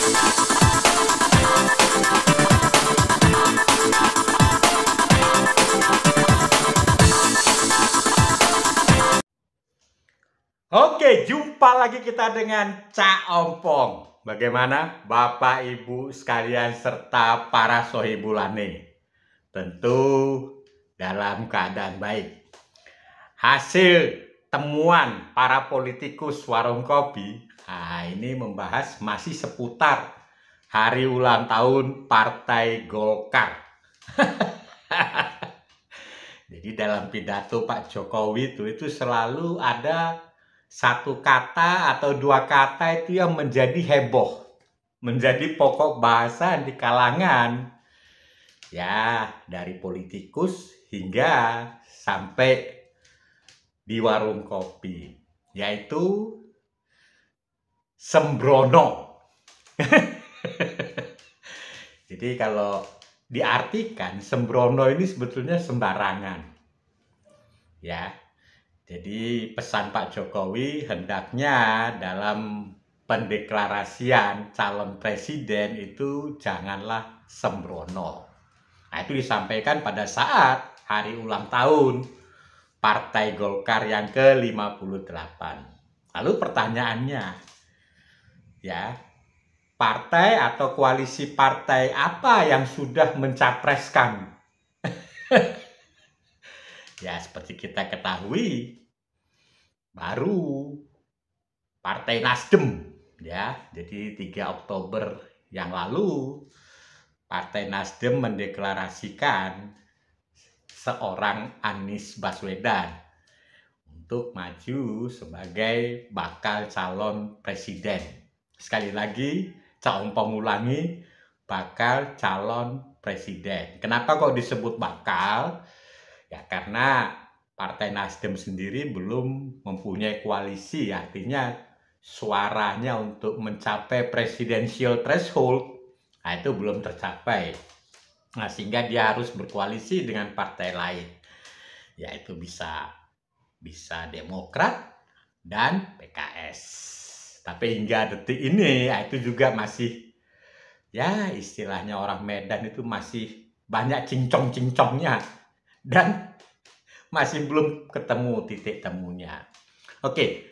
Oke, jumpa lagi kita dengan Cak Ompong. Bagaimana Bapak Ibu sekalian serta para sohibulane? Tentu dalam keadaan baik. Hasil temuan para politikus warung kopi, ini membahas masih seputar hari ulang tahun Partai Golkar. Jadi dalam pidato Pak Jokowi itu selalu ada satu kata atau dua kata itu yang menjadi heboh, menjadi pokok bahasa di kalangan ya dari politikus hingga sampai di warung kopi, yaitu sembrono. Jadi kalau diartikan sembrono ini sebetulnya sembarangan ya. Jadi pesan Pak Jokowi hendaknya dalam pendeklarasian calon presiden itu janganlah sembrono. Nah, itu disampaikan pada saat hari ulang tahun Partai Golkar yang ke-58. Lalu pertanyaannya, ya, partai atau koalisi partai apa yang sudah mencapreskan? Ya, seperti kita ketahui, baru Partai Nasdem ya. Jadi 3 Oktober yang lalu Partai Nasdem mendeklarasikan seorang Anies Baswedan untuk maju sebagai bakal calon presiden. Sekali lagi, Cak Ompong ulangi, bakal calon presiden. Kenapa kok disebut bakal? Ya karena Partai Nasdem sendiri belum mempunyai koalisi, artinya suaranya untuk mencapai presidensial threshold, itu belum tercapai. Nah, sehingga dia harus berkoalisi dengan partai lain, yaitu bisa Demokrat dan PKS. Tapi hingga detik ini, itu juga masih, ya istilahnya orang Medan itu masih banyak cincong-cincongnya, dan masih belum ketemu titik temunya. Oke,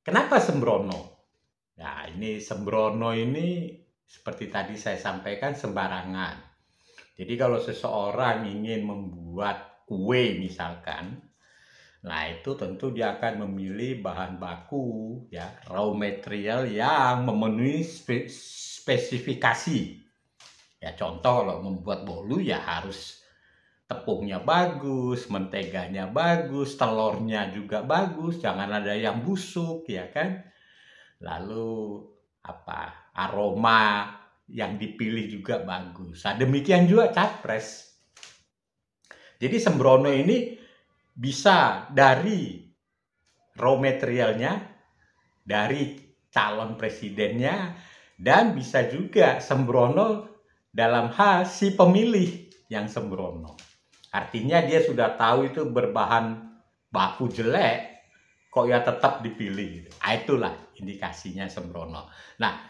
kenapa sembrono? Nah, ini sembrono ini seperti tadi saya sampaikan sembarangan. Jadi kalau seseorang ingin membuat kue misalkan, nah itu tentu dia akan memilih bahan baku, ya, raw material yang memenuhi spesifikasi. Ya contoh kalau membuat bolu ya harus tepungnya bagus, menteganya bagus, telurnya juga bagus, jangan ada yang busuk ya kan. Lalu aroma yang dipilih juga bagus. Nah, demikian juga capres. Jadi sembrono ini bisa dari raw materialnya, dari calon presidennya, dan bisa juga sembrono dalam hal si pemilih yang sembrono. Artinya dia sudah tahu itu berbahan baku jelek, kok ya tetap dipilih. Itulah indikasinya sembrono. Nah,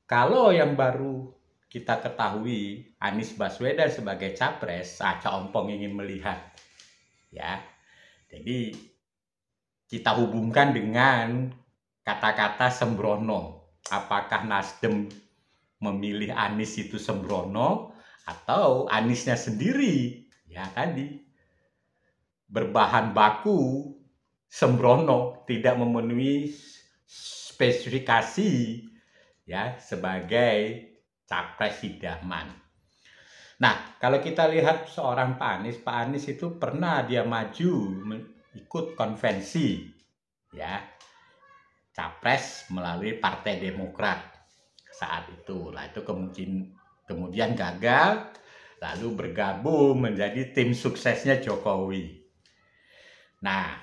kalau yang baru kita ketahui Anies Baswedan sebagai capres, Cak Ompong ingin melihat, ya. Jadi kita hubungkan dengan kata-kata sembrono. Apakah Nasdem memilih Anies itu sembrono atau Aniesnya sendiri? Ya tadi berbahan baku sembrono, tidak memenuhi spesifikasi ya sebagai capres idaman. Nah, kalau kita lihat seorang Pak Anies itu pernah dia maju ikut konvensi ya capres melalui Partai Demokrat saat itu. Lah itu kemudian gagal, lalu bergabung menjadi tim suksesnya Jokowi. Nah,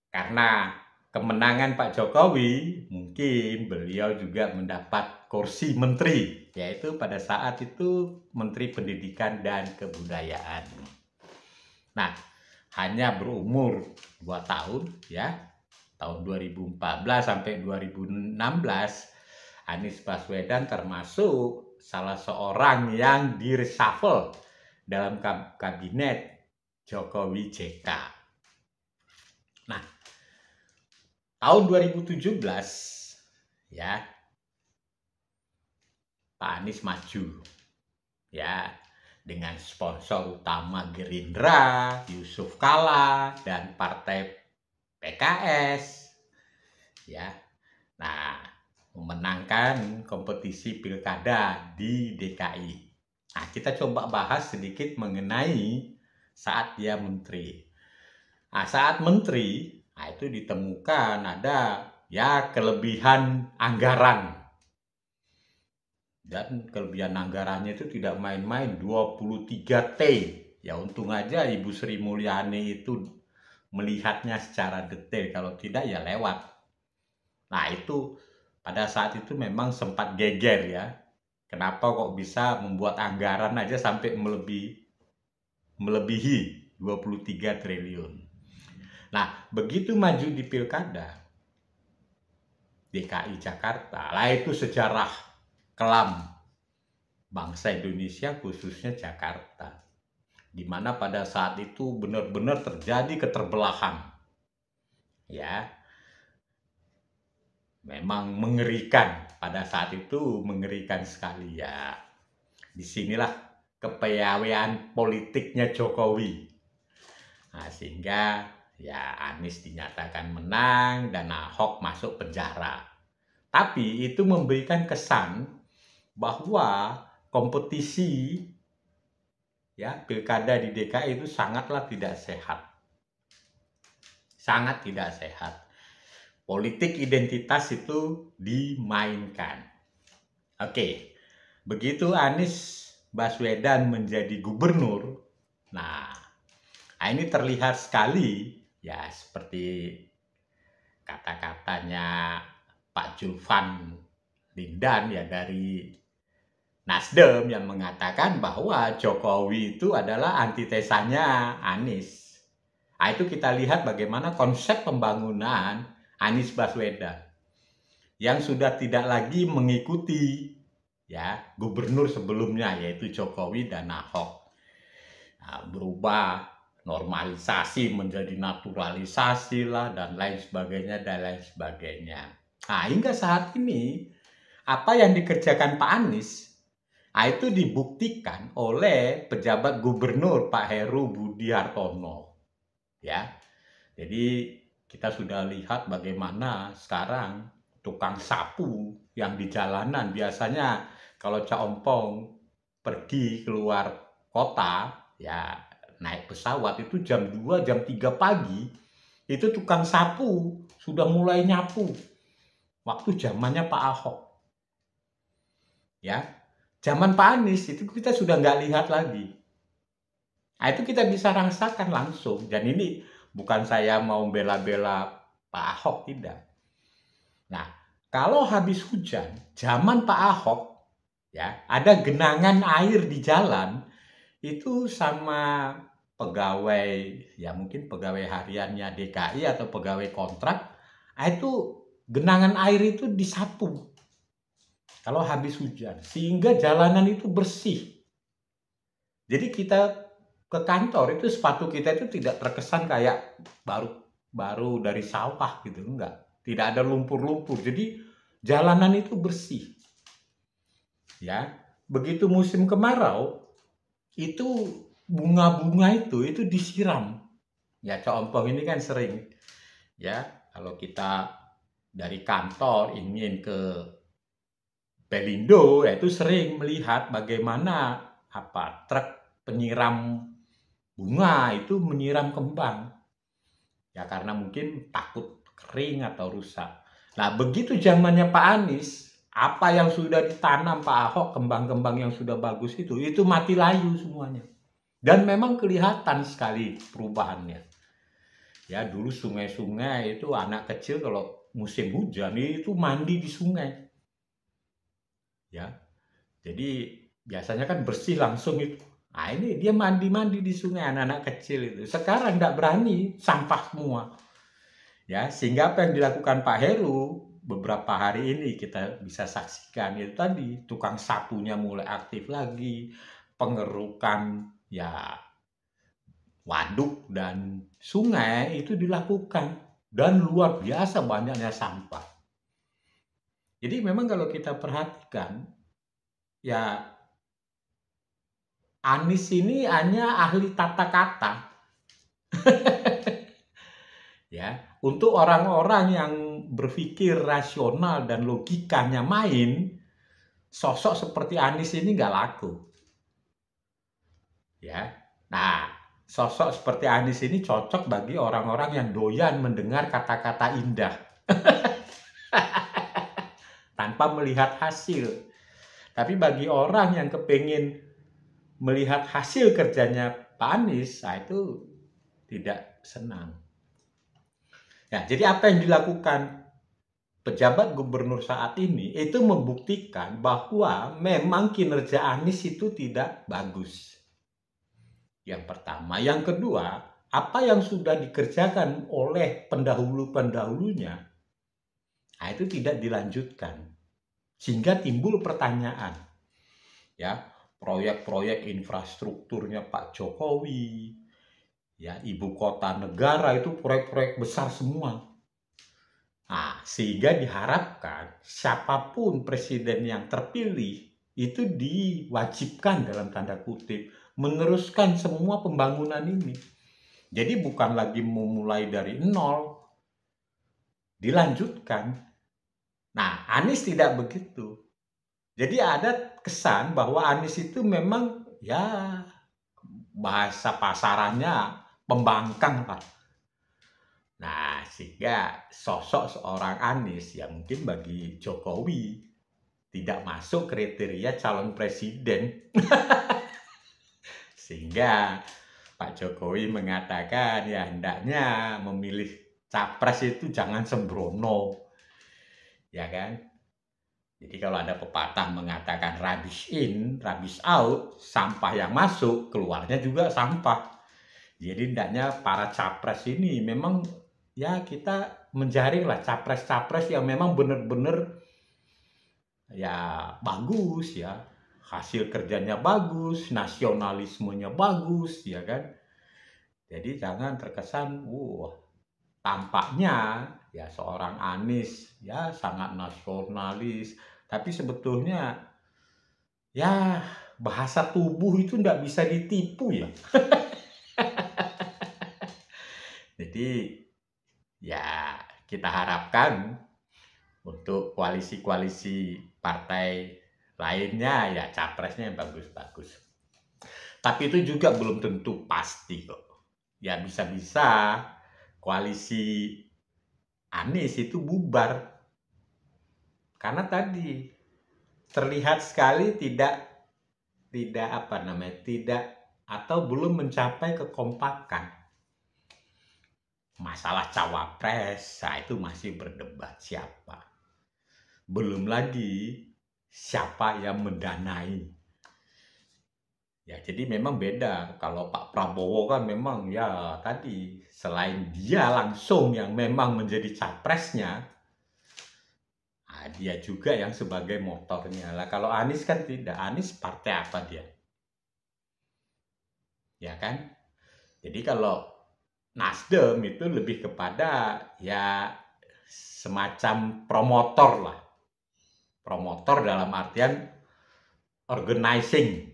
karena kemenangan Pak Jokowi, mungkin beliau juga mendapat kursi menteri, yaitu pada saat itu Menteri Pendidikan dan Kebudayaan. Nah, hanya berumur 2 tahun ya, tahun 2014 sampai 2016, Anies Baswedan termasuk salah seorang yang di-reshuffle dalam kabinet Jokowi JK. Nah, tahun 2017 ya, Pak Anies maju ya dengan sponsor utama Gerindra, Yusuf Kala, dan partai PKS ya. Nah, memenangkan kompetisi pilkada di DKI. Nah, kita coba bahas sedikit mengenai saat dia menteri. Nah, saat menteri, nah itu ditemukan ada ya kelebihan anggaran. Dan kelebihan anggarannya itu tidak main-main, 23T. Ya untung aja Ibu Sri Mulyani itu melihatnya secara detail, kalau tidak ya lewat. Nah itu pada saat itu memang sempat geger ya. Kenapa kok bisa membuat anggaran aja sampai melebihi 23 triliun. Nah begitu maju di pilkada DKI Jakarta, lah itu sejarah kelam bangsa Indonesia khususnya Jakarta, di mana pada saat itu benar-benar terjadi keterbelahan ya, memang mengerikan pada saat itu, mengerikan sekali ya. Disinilah kepiawaian politiknya Jokowi. Nah, sehingga ya Anies dinyatakan menang dan Ahok masuk penjara. Tapi itu memberikan kesan bahwa kompetisi ya pilkada di DKI itu sangatlah tidak sehat. Sangat tidak sehat. Politik identitas itu dimainkan. Oke. Begitu Anies Baswedan menjadi gubernur, nah ini terlihat sekali ya seperti kata-katanya Pak Julvan Lindan ya dari Nasdem yang mengatakan bahwa Jokowi itu adalah antitesanya Anies. Nah, itu kita lihat bagaimana konsep pembangunan Anies Baswedan yang sudah tidak lagi mengikuti ya gubernur sebelumnya yaitu Jokowi dan Ahok. Nah, berubah normalisasi menjadi naturalisasi lah dan lain sebagainya dan lain sebagainya. Nah, hingga saat ini apa yang dikerjakan Pak Anies itu dibuktikan oleh pejabat gubernur Pak Heru Budi Hartono. Ya. Jadi kita sudah lihat bagaimana sekarang tukang sapu yang di jalanan biasanya kalau Cak Ompong pergi keluar kota ya naik pesawat itu jam 2 jam 3 pagi itu tukang sapu sudah mulai nyapu waktu zamannya Pak Ahok. Ya. Zaman Pak Anies itu kita sudah nggak lihat lagi. Nah, itu kita bisa rasakan langsung. Dan ini bukan saya mau bela-bela Pak Ahok, tidak. Nah, kalau habis hujan, zaman Pak Ahok, ya ada genangan air di jalan, itu sama pegawai, ya mungkin pegawai hariannya DKI atau pegawai kontrak, itu genangan air itu disapu. Kalau habis hujan, sehingga jalanan itu bersih. Jadi kita ke kantor itu sepatu kita itu tidak terkesan kayak baru dari sawah gitu, enggak. Tidak ada lumpur-lumpur. Jadi jalanan itu bersih. Ya, begitu musim kemarau itu bunga-bunga itu disiram. Ya, contoh ini kan sering ya kalau kita dari kantor ingin ke Pelindo yaitu sering melihat bagaimana truk penyiram bunga itu menyiram kembang. Ya karena mungkin takut kering atau rusak. Nah, begitu zamannya Pak Anies, apa yang sudah ditanam Pak Ahok, kembang-kembang yang sudah bagus itu mati layu semuanya. Dan memang kelihatan sekali perubahannya. Ya, dulu sungai-sungai itu anak kecil kalau musim hujan itu mandi di sungai. Ya, jadi biasanya kan bersih langsung itu. Nah ini dia mandi-mandi di sungai anak-anak kecil itu. Sekarang tidak berani, sampah semua. Ya, sehingga apa yang dilakukan Pak Heru beberapa hari ini kita bisa saksikan itu tadi, tukang sapunya mulai aktif lagi, pengerukan ya waduk dan sungai itu dilakukan dan luar biasa banyaknya sampah. Jadi memang kalau kita perhatikan ya Anies ini hanya ahli tata kata. Ya, untuk orang-orang yang berpikir rasional dan logikanya main, sosok seperti Anies ini nggak laku. Ya, nah sosok seperti Anies ini cocok bagi orang-orang yang doyan mendengar kata-kata indah tanpa melihat hasil. Tapi bagi orang yang kepingin melihat hasil kerjanya Pak Anies, nah itu tidak senang. Ya, jadi apa yang dilakukan pejabat gubernur saat ini itu membuktikan bahwa memang kinerja Anies itu tidak bagus. Yang pertama. Yang kedua, apa yang sudah dikerjakan oleh pendahulu-pendahulunya, nah itu tidak dilanjutkan. Sehingga timbul pertanyaan. Ya, proyek-proyek infrastrukturnya Pak Jokowi, ya ibu kota negara itu proyek-proyek besar semua. Nah, sehingga diharapkan siapapun presiden yang terpilih itu diwajibkan dalam tanda kutip meneruskan semua pembangunan ini. Jadi bukan lagi memulai dari nol, dilanjutkan. Nah, Anies tidak begitu. Jadi ada kesan bahwa Anies itu memang ya bahasa pasarannya pembangkang, Pak. Nah, sehingga sosok seorang Anies yang mungkin bagi Jokowi tidak masuk kriteria calon presiden. Sehingga Pak Jokowi mengatakan ya hendaknya memilih capres itu jangan sembrono. Ya kan? Jadi kalau ada pepatah mengatakan rubbish in, rubbish out, sampah yang masuk, keluarnya juga sampah. Jadi hendaknya para capres ini memang ya kita menjaring lah capres-capres yang memang benar-benar ya bagus ya, hasil kerjanya bagus, nasionalismenya bagus ya kan. Jadi jangan terkesan tampaknya ya seorang Anies ya sangat nasionalis, tapi sebetulnya ya bahasa tubuh itu nggak bisa ditipu ya. Jadi ya kita harapkan untuk koalisi-koalisi partai lainnya ya capresnya yang bagus-bagus. Tapi itu juga belum tentu pasti kok. Ya bisa-bisa koalisi Anies itu bubar. Karena tadi terlihat sekali tidak atau belum mencapai kekompakan. Masalah cawapres, nah itu masih berdebat siapa. Belum lagi siapa yang mendanai. Ya, jadi memang beda. Kalau Pak Prabowo kan memang ya tadi selain dia langsung yang memang menjadi capresnya, dia juga yang sebagai motornya. Lah kalau Anies kan tidak. Anies partai apa dia? Ya kan? Jadi kalau Nasdem itu lebih kepada ya semacam promotor lah. Promotor dalam artian organizing.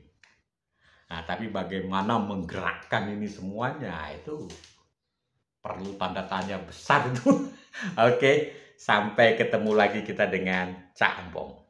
Nah, tapi bagaimana menggerakkan ini semuanya itu perlu tanda tanya besar itu. Oke, sampai ketemu lagi kita dengan Cak Empong.